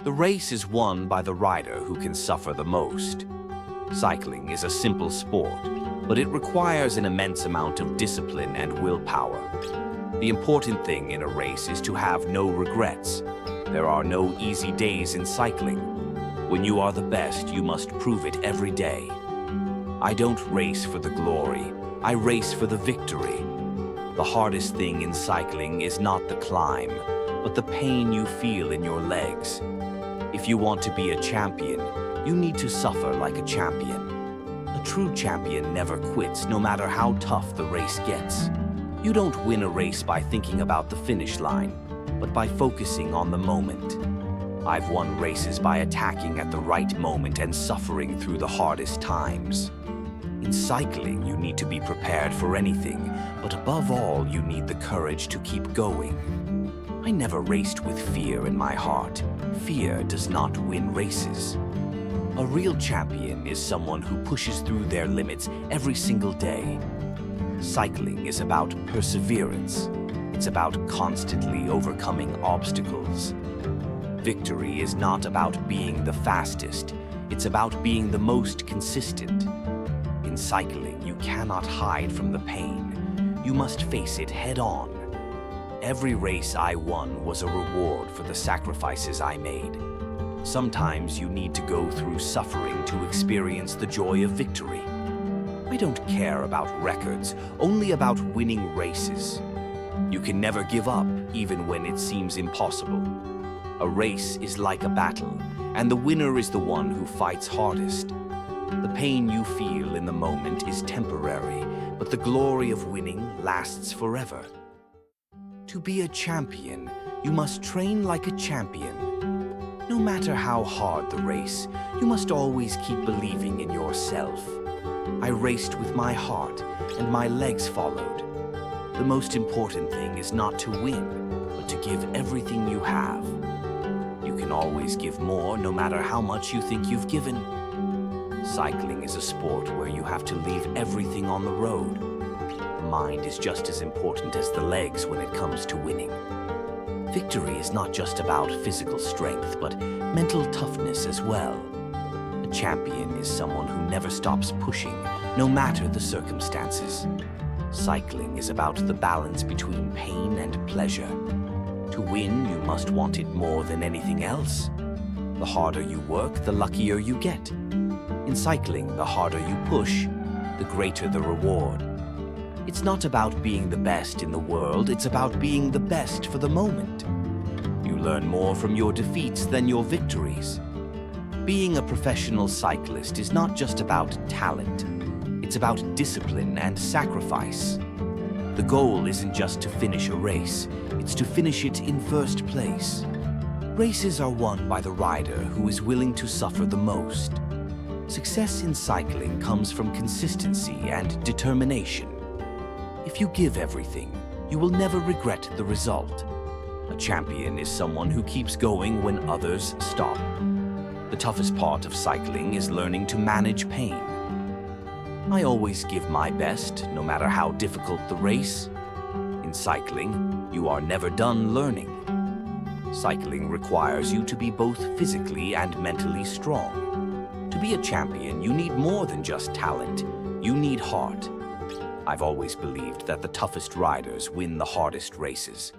The race is won by the rider who can suffer the most. Cycling is a simple sport, but it requires an immense amount of discipline and willpower. The important thing in a race is to have no regrets. There are no easy days in cycling. When you are the best, you must prove it every day. I don't race for the glory, I race for the victory. The hardest thing in cycling is not the climb, but the pain you feel in your legs. If you want to be a champion, you need to suffer like a champion. A true champion never quits, no matter how tough the race gets. You don't win a race by thinking about the finish line, but by focusing on the moment. I've won races by attacking at the right moment and suffering through the hardest times. In cycling, you need to be prepared for anything, but above all, you need the courage to keep going. I never raced with fear in my heart. Fear does not win races. A real champion is someone who pushes through their limits every single day. Cycling is about perseverance. It's about constantly overcoming obstacles. Victory is not about being the fastest. It's about being the most consistent. In cycling, you cannot hide from the pain. You must face it head-on. Every race I won was a reward for the sacrifices I made. Sometimes you need to go through suffering to experience the joy of victory. I don't care about records, only about winning races. You can never give up, even when it seems impossible. A race is like a battle, and the winner is the one who fights hardest. The pain you feel in the moment is temporary, but the glory of winning lasts forever. To be a champion, you must train like a champion. No matter how hard the race, you must always keep believing in yourself. I raced with my heart, and my legs followed. The most important thing is not to win, but to give everything you have. You can always give more, no matter how much you think you've given. Cycling is a sport where you have to leave everything on the road. The mind is just as important as the legs when it comes to winning. Victory is not just about physical strength, but mental toughness as well. A champion is someone who never stops pushing, no matter the circumstances. Cycling is about the balance between pain and pleasure. To win, you must want it more than anything else. The harder you work, the luckier you get. In cycling, the harder you push, the greater the reward. It's not about being the best in the world, it's about being the best for the moment. You learn more from your defeats than your victories. Being a professional cyclist is not just about talent, it's about discipline and sacrifice. The goal isn't just to finish a race, it's to finish it in first place. Races are won by the rider who is willing to suffer the most. Success in cycling comes from consistency and determination. If you give everything, you will never regret the result. A champion is someone who keeps going when others stop. The toughest part of cycling is learning to manage pain. I always give my best, no matter how difficult the race. In cycling, you are never done learning. Cycling requires you to be both physically and mentally strong. To be a champion, you need more than just talent. You need heart. I've always believed that the toughest riders win the hardest races.